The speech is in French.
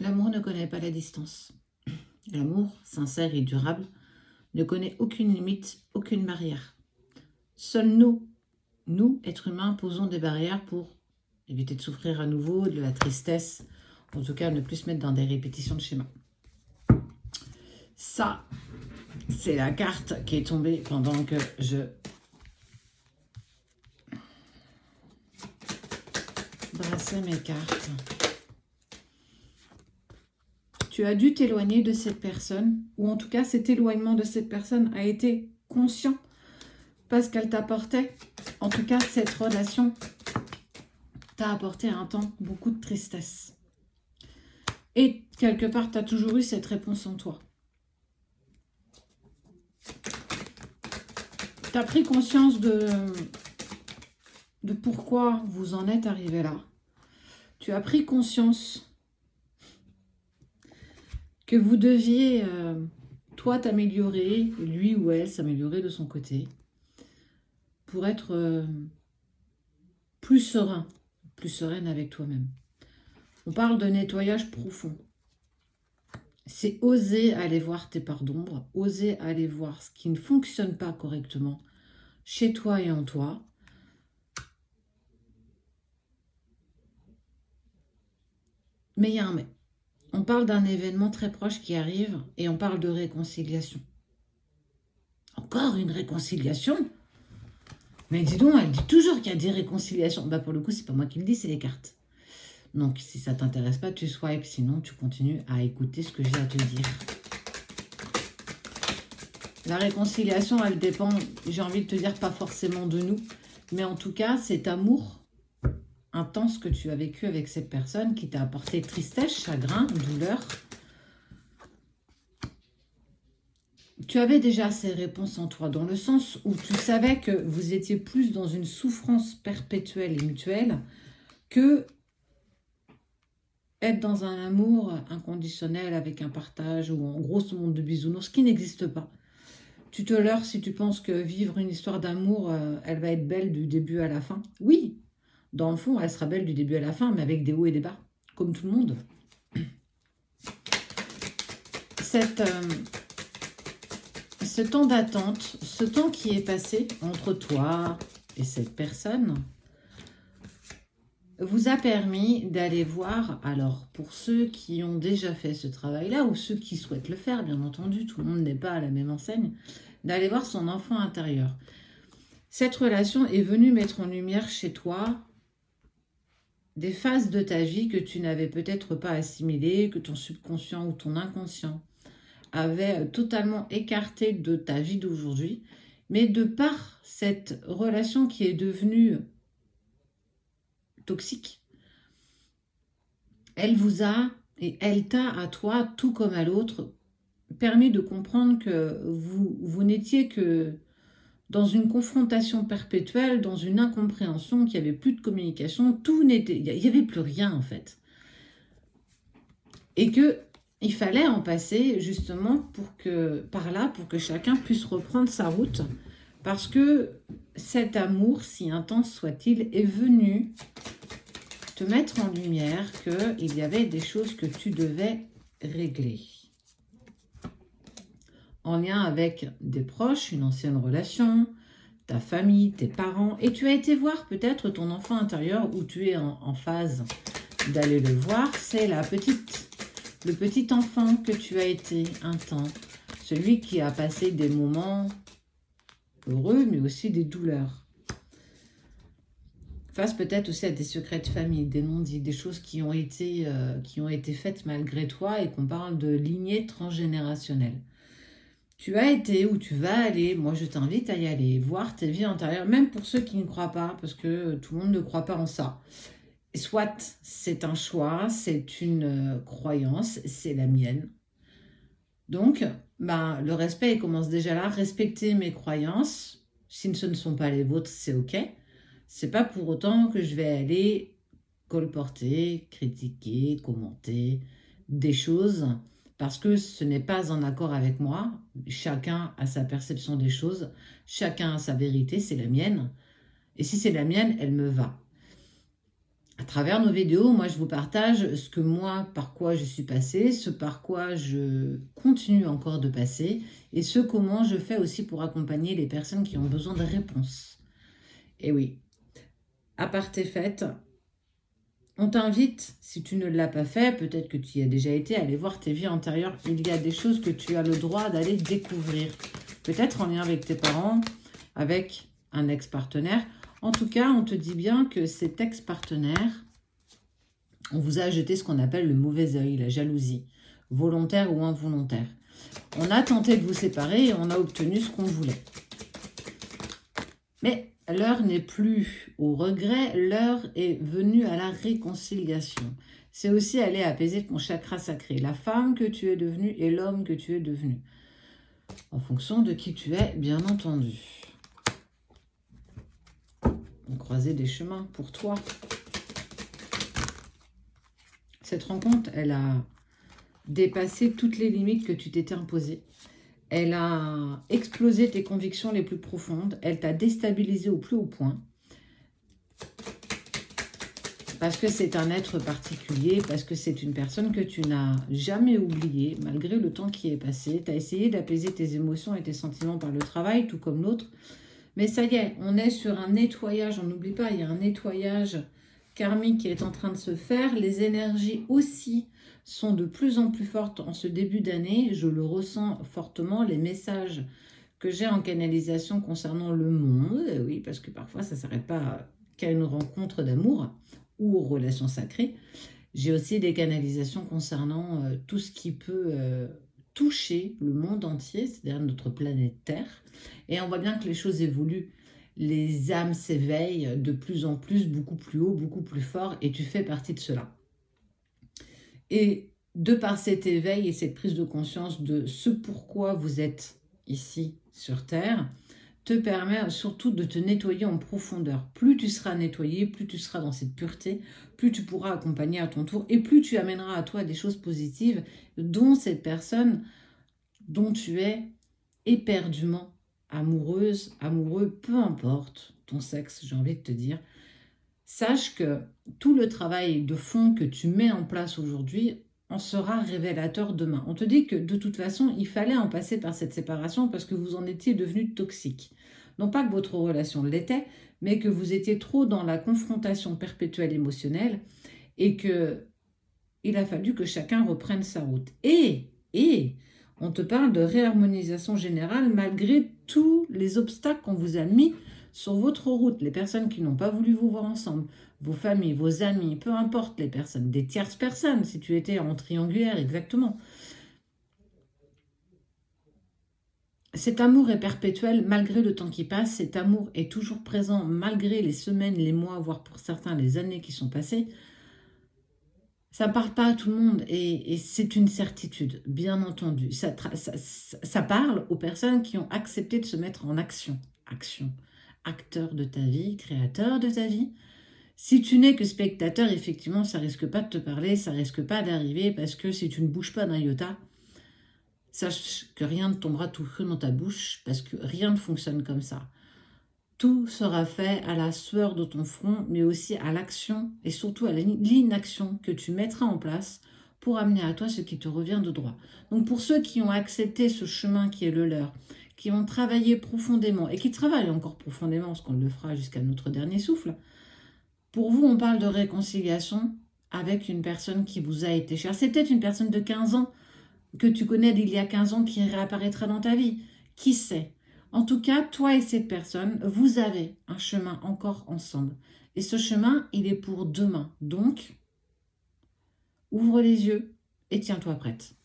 L'amour ne connaît pas la distance. L'amour, sincère et durable, ne connaît aucune limite, aucune barrière. Seuls nous, êtres humains, posons des barrières pour éviter de souffrir à nouveau, de la tristesse, en tout cas ne plus se mettre dans des répétitions de schémas. Ça, c'est la carte qui est tombée pendant que je brassais mes cartes. Tu as dû t'éloigner de cette personne, ou en tout cas cet éloignement de cette personne a été conscient parce qu'elle t'apportait, en tout cas cette relation t'a apporté un temps beaucoup de tristesse. Et quelque part, tu as toujours eu cette réponse en toi. Tu as pris conscience de pourquoi vous en êtes arrivé là. Tu as pris conscience que vous deviez, toi, t'améliorer, lui ou elle s'améliorer de son côté, pour être plus serein, plus sereine avec toi-même. On parle de nettoyage profond. C'est oser aller voir tes parts d'ombre, oser aller voir ce qui ne fonctionne pas correctement chez toi et en toi. Mais il y a un mais. On parle d'un événement très proche qui arrive et on parle de réconciliation. Encore une réconciliation? Mais dis donc, elle dit toujours qu'il y a des réconciliations. Bah pour le coup, c'est pas moi qui le dis, c'est les cartes. Donc si ça t'intéresse pas, tu swipes, sinon tu continues à écouter ce que j'ai à te dire. La réconciliation, elle dépend, j'ai envie de te dire, pas forcément de nous, mais en tout cas, cet amour intense que tu as vécu avec cette personne qui t'a apporté tristesse, chagrin, douleur. Tu avais déjà ces réponses en toi, dans le sens où tu savais que vous étiez plus dans une souffrance perpétuelle et mutuelle que être dans un amour inconditionnel avec un partage ou en gros ce monde de bisounours qui n'existe pas. Tu te leurres si tu penses que vivre une histoire d'amour, elle va être belle du début à la fin. Oui, dans le fond, elle sera belle du début à la fin, mais avec des hauts et des bas, comme tout le monde. Ce temps d'attente, ce temps qui est passé entre toi et cette personne, vous a permis d'aller voir, alors pour ceux qui ont déjà fait ce travail-là, ou ceux qui souhaitent le faire, bien entendu, tout le monde n'est pas à la même enseigne, d'aller voir son enfant intérieur. Cette relation est venue mettre en lumière chez toi des phases de ta vie que tu n'avais peut-être pas assimilées, que ton subconscient ou ton inconscient avait totalement écarté de ta vie d'aujourd'hui, mais de par cette relation qui est devenue toxique, elle vous a, et elle t'a à toi, tout comme à l'autre, permis de comprendre que vous n'étiez que dans une confrontation perpétuelle, dans une incompréhension, qu'il n'y avait plus de communication, tout n'était, il n'y avait plus rien en fait. Et qu'il fallait en passer justement par là pour que chacun puisse reprendre sa route, parce que cet amour, si intense soit-il, est venu te mettre en lumière qu'il y avait des choses que tu devais régler. En lien avec des proches, une ancienne relation, ta famille, tes parents, et tu as été voir peut-être ton enfant intérieur où tu es en phase d'aller le voir, c'est le petit enfant que tu as été un temps, celui qui a passé des moments heureux mais aussi des douleurs. Face peut-être aussi à des secrets de famille, des non-dits, des choses qui ont été faites malgré toi et qu'on parle de lignée transgénérationnelle. Tu as été ou tu vas aller, moi je t'invite à y aller, voir tes vies antérieures, même pour ceux qui ne croient pas, parce que tout le monde ne croit pas en ça. Soit c'est un choix, c'est une croyance, c'est la mienne. Donc, le respect il commence déjà là, respecter mes croyances, si ce ne sont pas les vôtres, c'est ok. C'est pas pour autant que je vais aller colporter, critiquer, commenter des choses parce que ce n'est pas en accord avec moi. Chacun a sa perception des choses, chacun a sa vérité, c'est la mienne. Et si c'est la mienne, elle me va. À travers nos vidéos, moi, je vous partage ce que moi, par quoi je suis passée, ce par quoi je continue encore de passer, et ce comment je fais aussi pour accompagner les personnes qui ont besoin de réponses. Et oui, à part tes fêtes, on t'invite, si tu ne l'as pas fait, peut-être que tu y as déjà été, à aller voir tes vies antérieures. Il y a des choses que tu as le droit d'aller découvrir. Peut-être en lien avec tes parents, avec un ex-partenaire. En tout cas, on te dit bien que cet ex-partenaire, on vous a jeté ce qu'on appelle le mauvais œil, la jalousie, volontaire ou involontaire. On a tenté de vous séparer et on a obtenu ce qu'on voulait. Mais l'heure n'est plus au regret, l'heure est venue à la réconciliation. C'est aussi aller apaiser ton chakra sacré, la femme que tu es devenue et l'homme que tu es devenu. En fonction de qui tu es, bien entendu. Croiser des chemins pour toi. Cette rencontre, elle a dépassé toutes les limites que tu t'étais imposées. Elle a explosé tes convictions les plus profondes. Elle t'a déstabilisé au plus haut point. Parce que c'est un être particulier, parce que c'est une personne que tu n'as jamais oubliée, malgré le temps qui est passé. Tu as essayé d'apaiser tes émotions et tes sentiments par le travail, tout comme l'autre. Mais ça y est, on est sur un nettoyage. On n'oublie pas, il y a un nettoyage karmique qui est en train de se faire. Les énergies aussi sont de plus en plus fortes en ce début d'année. Je le ressens fortement. Les messages que j'ai en canalisation concernant le monde, oui, parce que parfois ça ne s'arrête pas qu'à une rencontre d'amour ou aux relations sacrées. J'ai aussi des canalisations concernant tout ce qui peut toucher le monde entier, c'est-à-dire notre planète Terre. Et on voit bien que les choses évoluent. Les âmes s'éveillent de plus en plus, beaucoup plus haut, beaucoup plus fort, et tu fais partie de cela. Et de par cet éveil et cette prise de conscience de ce pourquoi vous êtes ici sur Terre, te permet surtout de te nettoyer en profondeur. Plus tu seras nettoyé, plus tu seras dans cette pureté, plus tu pourras accompagner à ton tour et plus tu amèneras à toi des choses positives dont cette personne dont tu es éperdument amoureuse, amoureux, peu importe ton sexe, j'ai envie de te dire. Sache que tout le travail de fond que tu mets en place aujourd'hui en sera révélateur demain. On te dit que de toute façon, il fallait en passer par cette séparation parce que vous en étiez devenu toxique. Non pas que votre relation l'était, mais que vous étiez trop dans la confrontation perpétuelle émotionnelle et que il a fallu que chacun reprenne sa route. Et on te parle de réharmonisation générale malgré tous les obstacles qu'on vous a mis sur votre route. Les personnes qui n'ont pas voulu vous voir ensemble, vos familles, vos amis, peu importe les personnes, des tierces personnes, si tu étais en triangulaire, exactement. Cet amour est perpétuel malgré le temps qui passe. Cet amour est toujours présent malgré les semaines, les mois, voire pour certains les années qui sont passées. Ça ne parle pas à tout le monde et c'est une certitude, bien entendu. Ça parle aux personnes qui ont accepté de se mettre en action. Action. Acteur de ta vie, créateur de ta vie. Si tu n'es que spectateur, effectivement, ça risque pas de te parler, ça risque pas d'arriver parce que si tu ne bouges pas d'un iota, sache que rien ne tombera tout cru dans ta bouche parce que rien ne fonctionne comme ça. Tout sera fait à la sueur de ton front, mais aussi à l'action et surtout à l'inaction que tu mettras en place pour amener à toi ce qui te revient de droit. Donc pour ceux qui ont accepté ce chemin qui est le leur, qui ont travaillé profondément et qui travaillent encore profondément, parce qu'on le fera jusqu'à notre dernier souffle, pour vous, on parle de réconciliation avec une personne qui vous a été chère. C'est peut-être une personne de 15 ans que tu connais d'il y a 15 ans qui réapparaîtra dans ta vie. Qui sait ? En tout cas, toi et cette personne, vous avez un chemin encore ensemble. Et ce chemin, il est pour demain. Donc, ouvre les yeux et tiens-toi prête.